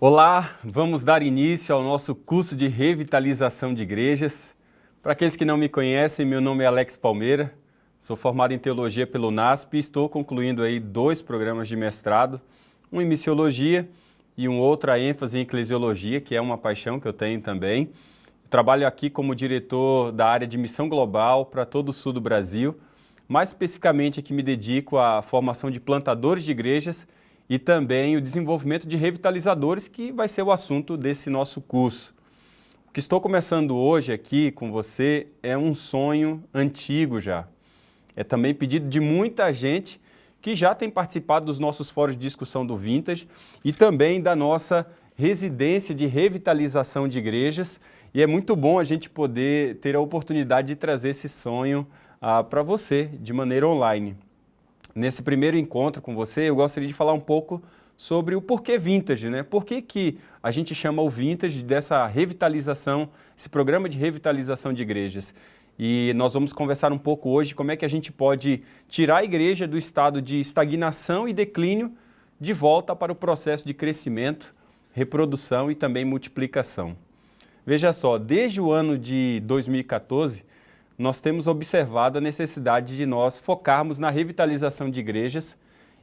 Olá, vamos dar início ao nosso curso de revitalização de igrejas. Para aqueles que não me conhecem, meu nome é Alex Palmeira, sou formado em teologia pelo NASP e estou concluindo aí 2 programas de mestrado, um em missiologia e um outro a ênfase em eclesiologia, que é uma paixão que eu tenho também. Trabalho aqui como diretor da área de missão global para todo o sul do Brasil. Mais especificamente aqui me dedico à formação de plantadores de igrejas e também o desenvolvimento de revitalizadores, que vai ser o assunto desse nosso curso. O que estou começando hoje aqui com você é um sonho antigo já. É também pedido de muita gente que já tem participado dos nossos fóruns de discussão do Vintage e também da nossa residência de revitalização de igrejas. E é muito bom a gente poder ter a oportunidade de trazer esse sonho para você de maneira online. Nesse primeiro encontro com você, eu gostaria de falar um pouco sobre o porquê Vintage, né? Por que a gente chama o Vintage dessa revitalização, esse programa de revitalização de igrejas? E nós vamos conversar um pouco hoje como é que a gente pode tirar a igreja do estado de estagnação e declínio de volta para o processo de crescimento, reprodução e também multiplicação. Veja só, desde o ano de 2014, nós temos observado a necessidade de nós focarmos na revitalização de igrejas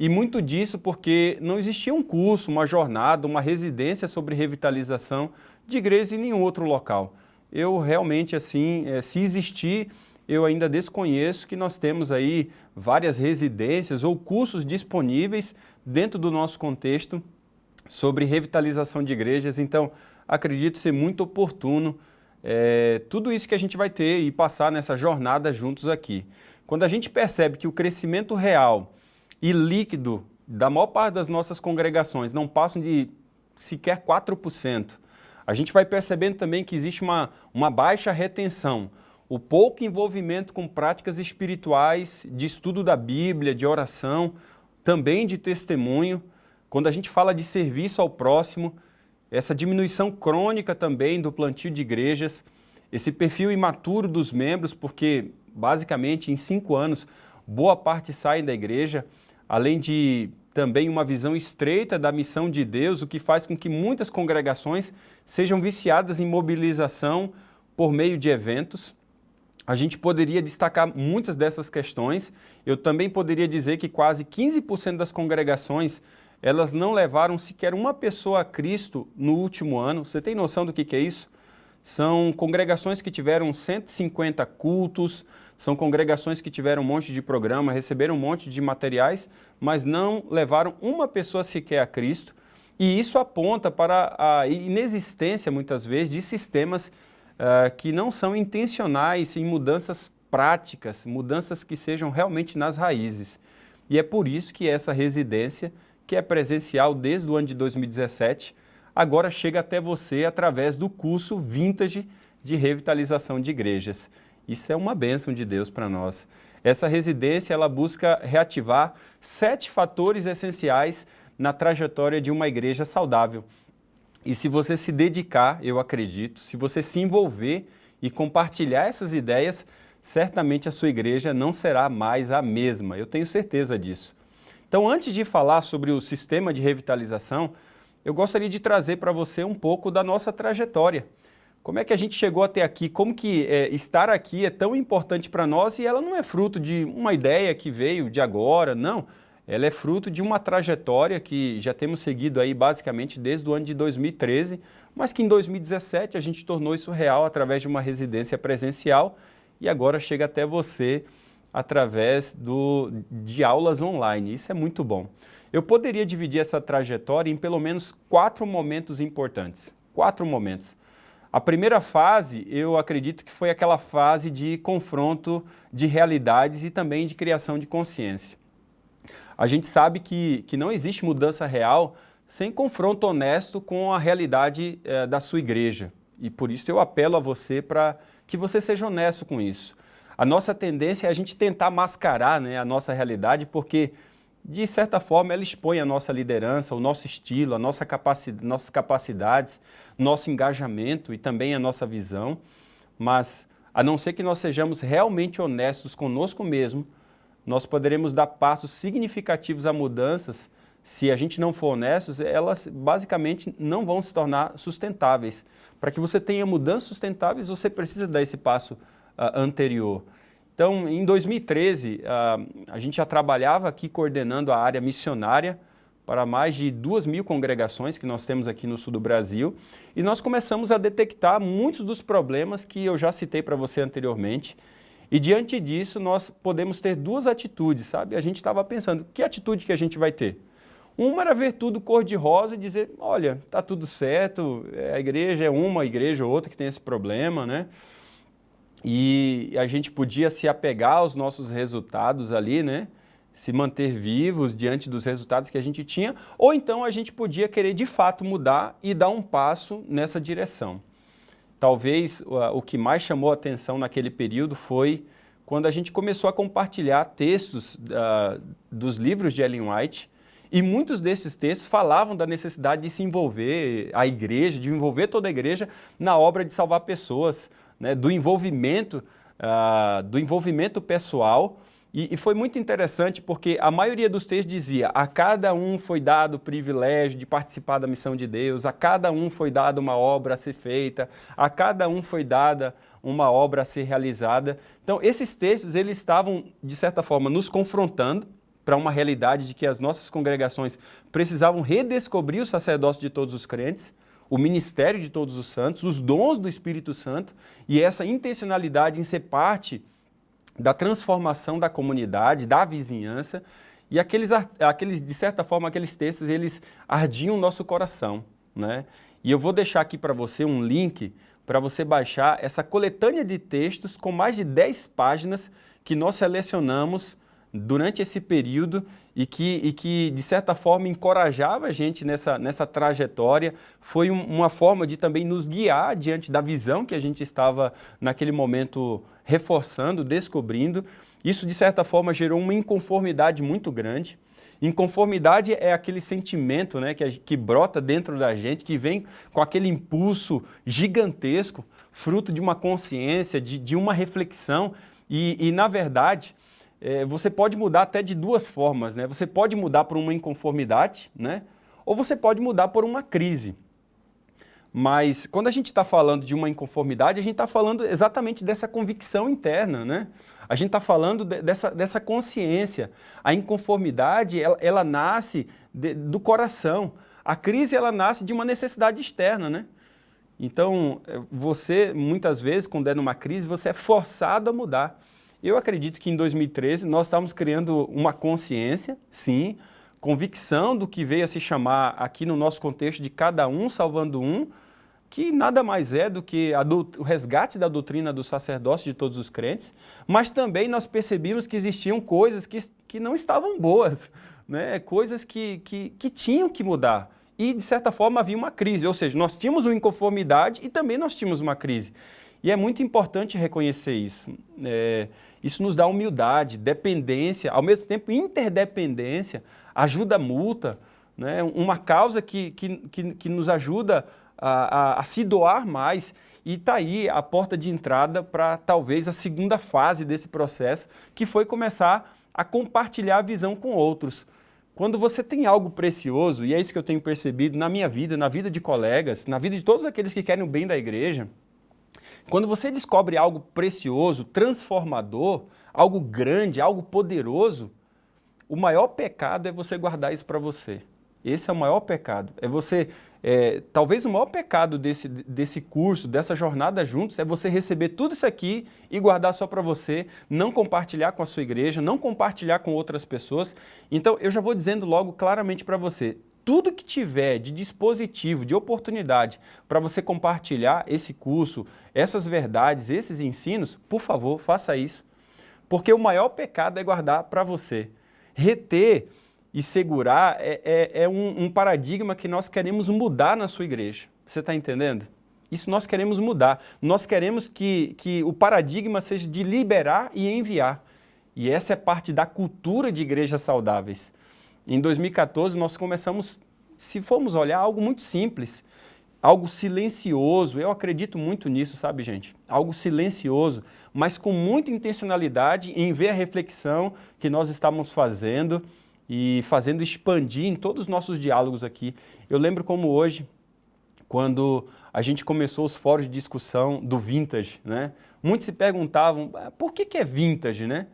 e muito disso porque não existia um curso, uma jornada, uma residência sobre revitalização de igrejas em nenhum outro local. Eu realmente, assim, se existir, eu ainda desconheço que nós temos aí várias residências ou cursos disponíveis dentro do nosso contexto sobre revitalização de igrejas, então acredito ser muito oportuno tudo isso que a gente vai ter e passar nessa jornada juntos aqui. Quando a gente percebe que o crescimento real e líquido da maior parte das nossas congregações não passam de sequer 4%, a gente vai percebendo também que existe uma baixa retenção, o pouco envolvimento com práticas espirituais, de estudo da Bíblia, de oração, também de testemunho. Quando a gente fala de serviço ao próximo, essa diminuição crônica também do plantio de igrejas, esse perfil imaturo dos membros, porque basicamente em 5 anos boa parte saem da igreja, além de também uma visão estreita da missão de Deus, o que faz com que muitas congregações sejam viciadas em mobilização por meio de eventos. A gente poderia destacar muitas dessas questões. Eu também poderia dizer que quase 15% das congregações elas não levaram sequer uma pessoa a Cristo no último ano. Você tem noção do que é isso? São congregações que tiveram 150 cultos, são congregações que tiveram um monte de programa, receberam um monte de materiais, mas não levaram uma pessoa sequer a Cristo. E isso aponta para a inexistência, muitas vezes, de sistemas que não são intencionais em mudanças práticas, mudanças que sejam realmente nas raízes. E é por isso que essa residência, que é presencial desde o ano de 2017, agora chega até você através do curso Vintage de Revitalização de Igrejas. Isso é uma bênção de Deus para nós. Essa residência ela busca reativar 7 fatores essenciais na trajetória de uma igreja saudável. E se você se dedicar, eu acredito, se você se envolver e compartilhar essas ideias, certamente a sua igreja não será mais a mesma. Eu tenho certeza disso. Então, antes de falar sobre o sistema de revitalização, eu gostaria de trazer para você um pouco da nossa trajetória. Como é que a gente chegou até aqui? Como que estar aqui é tão importante para nós e ela não é fruto de uma ideia que veio de agora, não. Ela é fruto de uma trajetória que já temos seguido aí basicamente desde o ano de 2013, mas que em 2017 a gente tornou isso real através de uma residência presencial e agora chega até você através de aulas online. Isso é muito bom. Eu poderia dividir essa trajetória em pelo menos 4 momentos importantes. 4 momentos. A primeira fase, eu acredito que foi aquela fase de confronto de realidades e também de criação de consciência. A gente sabe que não existe mudança real sem confronto honesto com a realidade da sua igreja. E por isso eu apelo a você para que você seja honesto com isso. A nossa tendência é a gente tentar mascarar, né, a nossa realidade, porque, de certa forma, ela expõe a nossa liderança, o nosso estilo, nossas capacidades, nosso engajamento e também a nossa visão. Mas, a não ser que nós sejamos realmente honestos conosco mesmo, nós poderemos dar passos significativos a mudanças se a gente não for honestos, elas basicamente não vão se tornar sustentáveis. Para que você tenha mudanças sustentáveis, você precisa dar esse passo anterior. Então, em 2013, a gente já trabalhava aqui coordenando a área missionária para mais de 2.000 congregações que nós temos aqui no sul do Brasil, e nós começamos a detectar muitos dos problemas que eu já citei para você anteriormente, e diante disso nós podemos ter duas atitudes, sabe? A gente estava pensando, que atitude que a gente vai ter? Uma era ver tudo cor-de-rosa e dizer, olha, tá tudo certo, a igreja é uma igreja ou outra que tem esse problema, né? E a gente podia se apegar aos nossos resultados ali, né? Se manter vivos diante dos resultados que a gente tinha, ou então a gente podia querer de fato mudar e dar um passo nessa direção. Talvez o que mais chamou a atenção naquele período foi quando a gente começou a compartilhar textos dos livros de Ellen White, e muitos desses textos falavam da necessidade de se envolver a igreja, de envolver toda a igreja na obra de salvar pessoas, né, do envolvimento pessoal. E foi muito interessante porque a maioria dos textos dizia: a cada um foi dado o privilégio de participar da missão de Deus, a cada um foi dada uma obra a ser feita, a cada um foi dada uma obra a ser realizada. Então, esses textos, eles estavam, de certa forma, nos confrontando para uma realidade de que as nossas congregações precisavam redescobrir o sacerdócio de todos os crentes, o ministério de todos os santos, os dons do Espírito Santo e essa intencionalidade em ser parte da transformação da comunidade, da vizinhança, e aqueles, de certa forma, aqueles textos, eles ardiam o nosso coração, né? E eu vou deixar aqui para você um link para você baixar essa coletânea de textos com mais de 10 páginas que nós selecionamos durante esse período e que de certa forma, encorajava a gente nessa trajetória. Foi uma forma de também nos guiar diante da visão que a gente estava, naquele momento, reforçando, descobrindo. Isso, de certa forma, gerou uma inconformidade muito grande. Inconformidade é aquele sentimento, né, que brota dentro da gente, que vem com aquele impulso gigantesco, fruto de uma consciência, de uma reflexão. E na verdade, você pode mudar até de duas formas, né? Você pode mudar por uma inconformidade, né? Ou você pode mudar por uma crise. Mas quando a gente está falando de uma inconformidade, a gente está falando exatamente dessa convicção interna, né? A gente está falando dessa consciência. A inconformidade, ela nasce do coração. A crise, ela nasce de uma necessidade externa, né? Então, você, muitas vezes, quando é numa crise, você é forçado a mudar. Eu acredito que em 2013 nós estávamos criando uma consciência, sim, convicção do que veio a se chamar aqui no nosso contexto de cada um salvando um, que nada mais é do que o resgate da doutrina do sacerdócio de todos os crentes, mas também nós percebimos que existiam coisas que não estavam boas, né? Coisas que tinham que mudar. E, de certa forma, havia uma crise, ou seja, nós tínhamos uma inconformidade e também nós tínhamos uma crise. E é muito importante reconhecer isso. Isso nos dá humildade, dependência, ao mesmo tempo interdependência, ajuda mútua, né? Uma causa que nos ajuda a se doar mais. E está aí a porta de entrada para talvez a segunda fase desse processo, que foi começar a compartilhar a visão com outros. Quando você tem algo precioso, e é isso que eu tenho percebido na minha vida, na vida de colegas, na vida de todos aqueles que querem o bem da igreja, quando você descobre algo precioso, transformador, algo grande, algo poderoso, o maior pecado é você guardar isso para você. Esse é o maior pecado. Talvez o maior pecado desse curso, dessa jornada juntos, é você receber tudo isso aqui e guardar só para você, não compartilhar com a sua igreja, não compartilhar com outras pessoas. Então, eu já vou dizendo logo claramente para você, tudo que tiver de dispositivo, de oportunidade para você compartilhar esse curso, essas verdades, esses ensinos, por favor, faça isso. Porque o maior pecado é guardar para você. Reter e segurar é um paradigma que nós queremos mudar na sua igreja. Você está entendendo? Isso nós queremos mudar. Nós queremos que o paradigma seja de liberar e enviar. E essa é parte da cultura de igrejas saudáveis. Em 2014, nós começamos, se formos olhar, algo muito simples, algo silencioso. Eu acredito muito nisso, sabe, gente? Algo silencioso, mas com muita intencionalidade em ver a reflexão que nós estamos fazendo e fazendo expandir em todos os nossos diálogos aqui. Eu lembro como hoje, quando a gente começou os fóruns de discussão do vintage, né? Muitos se perguntavam, por que é vintage, né?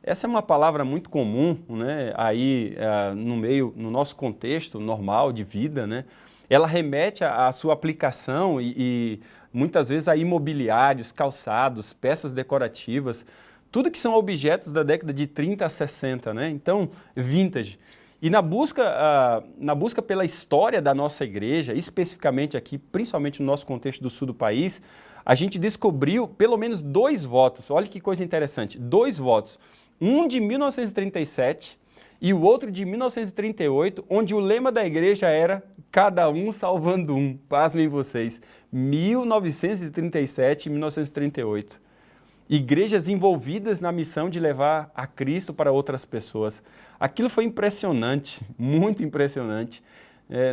Essa é uma palavra muito comum, né? Aí no nosso contexto normal de vida, né? Ela remete à sua aplicação e muitas vezes a imobiliários, calçados, peças decorativas, tudo que são objetos da década de 30 a 60, né? Então, vintage. E na busca pela história da nossa igreja, especificamente aqui, principalmente no nosso contexto do sul do país, a gente descobriu pelo menos 2 votos. Olha que coisa interessante, 2 votos. Um de 1937 e o outro de 1938, onde o lema da igreja era cada um salvando um. Pasmem vocês, 1937 e 1938. Igrejas envolvidas na missão de levar a Cristo para outras pessoas. Aquilo foi impressionante, muito impressionante.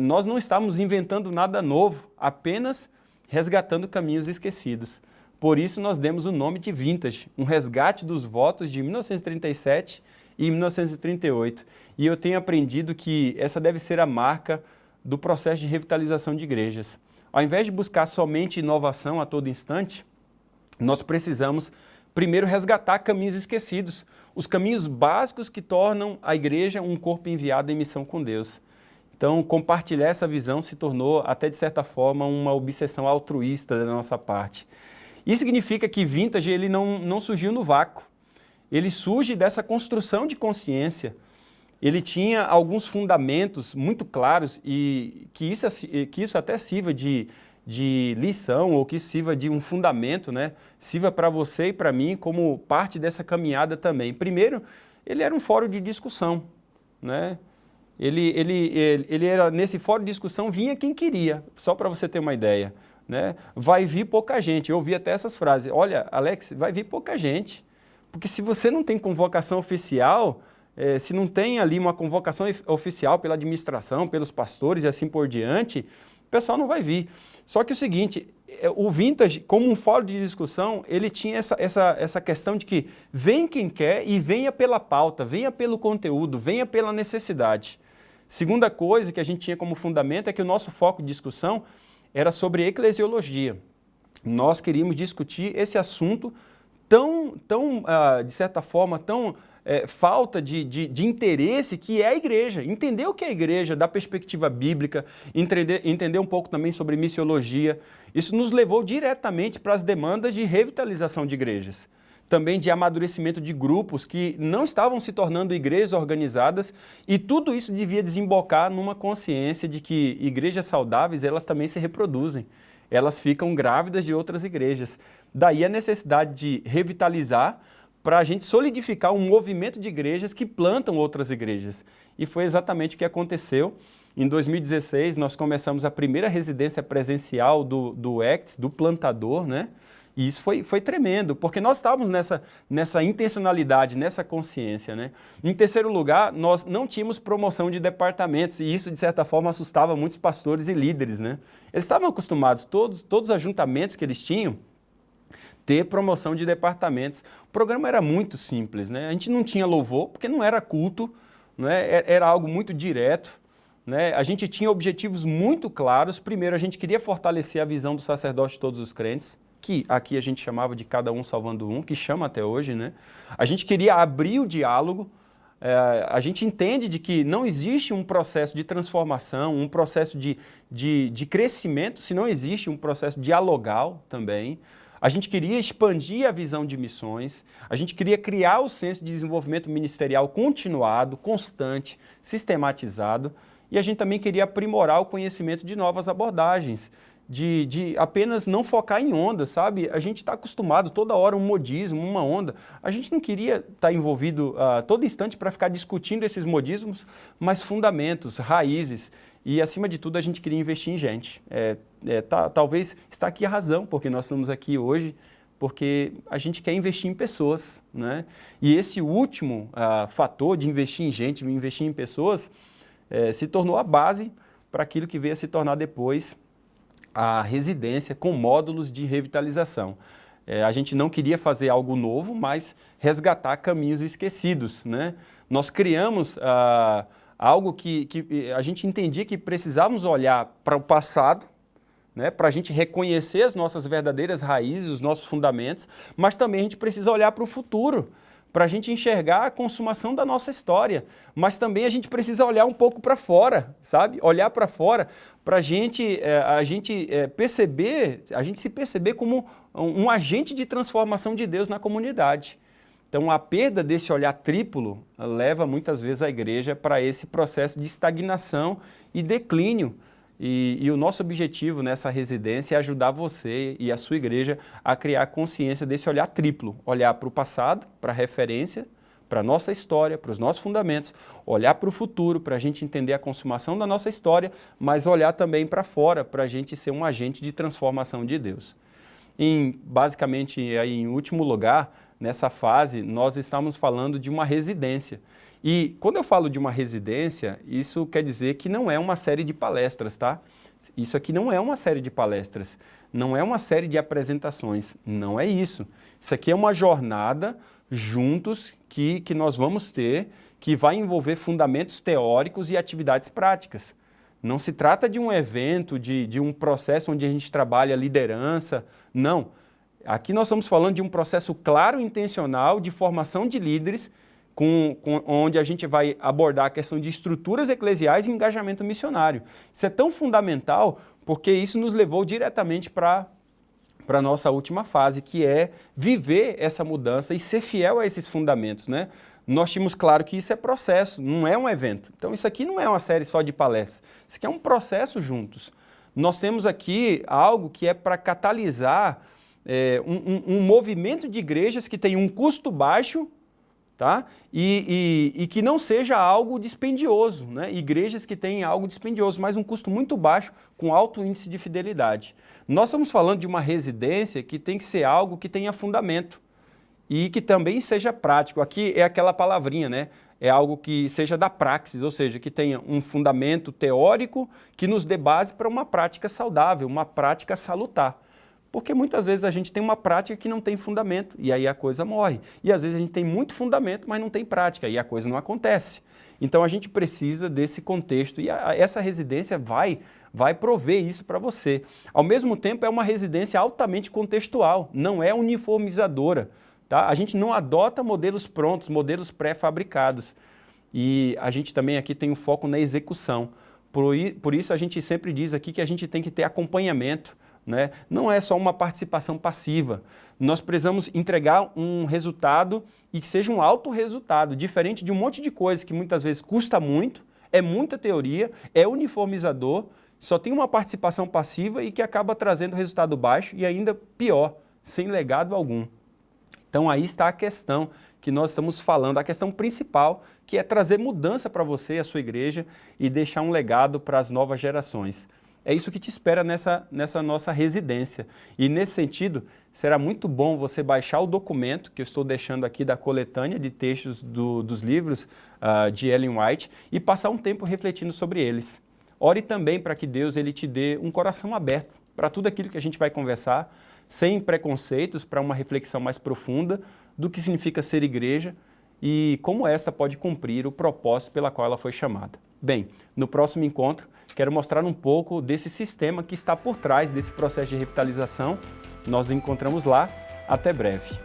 Nós não estávamos inventando nada novo, apenas resgatando caminhos esquecidos. Por isso nós demos o nome de Vintage, um resgate dos votos de 1937 e 1938. E eu tenho aprendido que essa deve ser a marca do processo de revitalização de igrejas. Ao invés de buscar somente inovação a todo instante, nós precisamos primeiro resgatar caminhos esquecidos, os caminhos básicos que tornam a igreja um corpo enviado em missão com Deus. Então, compartilhar essa visão se tornou, até de certa forma, uma obsessão altruísta da nossa parte. Isso significa que Vintage ele não surgiu no vácuo, ele surge dessa construção de consciência. Ele tinha alguns fundamentos muito claros e que isso até sirva de lição ou que sirva de um fundamento, né? Sirva para você e para mim como parte dessa caminhada também. Primeiro, ele era um fórum de discussão, né? Ele era, nesse fórum de discussão vinha quem queria, só para você ter uma ideia, né? Vai vir pouca gente, eu ouvi até essas frases, olha Alex, vai vir pouca gente, porque se você não tem convocação oficial, se não tem ali uma convocação oficial pela administração, pelos pastores e assim por diante, o pessoal não vai vir. Só que é o seguinte, o Vintage, como um fórum de discussão, ele tinha essa questão de que vem quem quer e venha pela pauta, venha pelo conteúdo, venha pela necessidade. Segunda coisa que a gente tinha como fundamento é que o nosso foco de discussão era sobre eclesiologia. Nós queríamos discutir esse assunto de certa forma, falta de interesse que é a igreja. Entender o que é a igreja da perspectiva bíblica, entender um pouco também sobre missiologia. Isso nos levou diretamente para as demandas de revitalização de igrejas. Também de amadurecimento de grupos que não estavam se tornando igrejas organizadas e tudo isso devia desembocar numa consciência de que igrejas saudáveis, elas também se reproduzem. Elas ficam grávidas de outras igrejas. Daí a necessidade de revitalizar para a gente solidificar um movimento de igrejas que plantam outras igrejas. E foi exatamente o que aconteceu. Em 2016, nós começamos a primeira residência presencial do ECTS, do plantador, né? E isso foi tremendo, porque nós estávamos nessa intencionalidade, nessa consciência, né? Em terceiro lugar, nós não tínhamos promoção de departamentos, e isso, de certa forma, assustava muitos pastores e líderes, né? Eles estavam acostumados, todos os ajuntamentos que eles tinham, ter promoção de departamentos. O programa era muito simples, né? A gente não tinha louvor, porque não era culto, né? Era algo muito direto, né? A gente tinha objetivos muito claros. Primeiro, a gente queria fortalecer a visão do sacerdote de todos os crentes, que aqui a gente chamava de cada um salvando um, que chama até hoje, né? A gente queria abrir o diálogo. A gente entende de que não existe um processo de transformação, um processo de crescimento, se não existe um processo dialogal também. A gente queria expandir a visão de missões, a gente queria criar o senso de desenvolvimento ministerial continuado, constante, sistematizado, e a gente também queria aprimorar o conhecimento de novas abordagens, de apenas não focar em ondas, sabe? A gente está acostumado toda hora um modismo, uma onda. A gente não queria estar envolvido todo instante para ficar discutindo esses modismos, mas fundamentos, raízes. E, acima de tudo, a gente queria investir em gente. Talvez está aqui a razão porque nós estamos aqui hoje, porque a gente quer investir em pessoas, né? E esse último fator de investir em gente, investir em pessoas, se tornou a base para aquilo que veio a se tornar depois a residência com módulos de revitalização. A gente não queria fazer algo novo, mas resgatar caminhos esquecidos, né? Nós criamos algo que a gente entendia que precisávamos olhar para o passado, né, para a gente reconhecer as nossas verdadeiras raízes, os nossos fundamentos, mas também a gente precisa olhar para o futuro, para a gente enxergar a consumação da nossa história, mas também a gente precisa olhar um pouco para fora, sabe? Olhar para fora para a gente perceber, a gente se perceber como um agente de transformação de Deus na comunidade. Então, a perda desse olhar triplo leva muitas vezes a igreja para esse processo de estagnação e declínio. E o nosso objetivo nessa residência é ajudar você e a sua igreja a criar consciência desse olhar triplo. Olhar para o passado, para a referência, para a nossa história, para os nossos fundamentos. Olhar para o futuro, para a gente entender a consumação da nossa história, mas olhar também para fora, para a gente ser um agente de transformação de Deus. Basicamente, em último lugar, nessa fase, nós estamos falando de uma residência. E quando eu falo de uma residência, isso quer dizer que não é uma série de palestras, tá? Isso aqui não é uma série de palestras, não é uma série de apresentações, não é isso. Isso aqui é uma jornada juntos que nós vamos ter, que vai envolver fundamentos teóricos e atividades práticas. Não se trata de um evento, de um processo onde a gente trabalha liderança, não. Aqui nós estamos falando de um processo claro e intencional de formação de líderes, onde a gente vai abordar a questão de estruturas eclesiais e engajamento missionário. Isso é tão fundamental porque isso nos levou diretamente para a nossa última fase, que é viver essa mudança e ser fiel a esses fundamentos, né? Nós tínhamos claro que isso é processo, não é um evento. Então isso aqui não é uma série só de palestras, isso aqui é um processo juntos. Nós temos aqui algo que é para catalisar um movimento de igrejas que tem um custo baixo, tá? E que não seja algo dispendioso, né? Igrejas que têm algo dispendioso, mas um custo muito baixo, com alto índice de fidelidade. Nós estamos falando de uma residência que tem que ser algo que tenha fundamento e que também seja prático. Aqui é aquela palavrinha, né? É algo que seja da praxis, ou seja, que tenha um fundamento teórico que nos dê base para uma prática saudável, uma prática salutar. Porque muitas vezes a gente tem uma prática que não tem fundamento e aí a coisa morre. E às vezes a gente tem muito fundamento, mas não tem prática e a coisa não acontece. Então a gente precisa desse contexto e essa residência vai prover isso para você. Ao mesmo tempo é uma residência altamente contextual, não é uniformizadora. Tá? A gente não adota modelos prontos, modelos pré-fabricados. E a gente também aqui tem um foco na execução. Por isso a gente sempre diz aqui que a gente tem que ter acompanhamento. Né? Não é só uma participação passiva. Nós precisamos entregar um resultado e que seja um alto resultado, diferente de um monte de coisa que muitas vezes custa muito, é muita teoria, é uniformizador, só tem uma participação passiva e que acaba trazendo resultado baixo e ainda pior, sem legado algum. Então aí está a questão que nós estamos falando, a questão principal, que é trazer mudança para você e a sua igreja e deixar um legado para as novas gerações. É isso que te espera nessa nossa residência. E nesse sentido, será muito bom você baixar o documento que eu estou deixando aqui da coletânea de textos dos livros de Ellen White e passar um tempo refletindo sobre eles. Ore também para que Deus ele te dê um coração aberto para tudo aquilo que a gente vai conversar, sem preconceitos, para uma reflexão mais profunda do que significa ser igreja e como esta pode cumprir o propósito pela qual ela foi chamada. Bem, no próximo encontro, quero mostrar um pouco desse sistema que está por trás desse processo de revitalização. Nós nos encontramos lá. Até breve.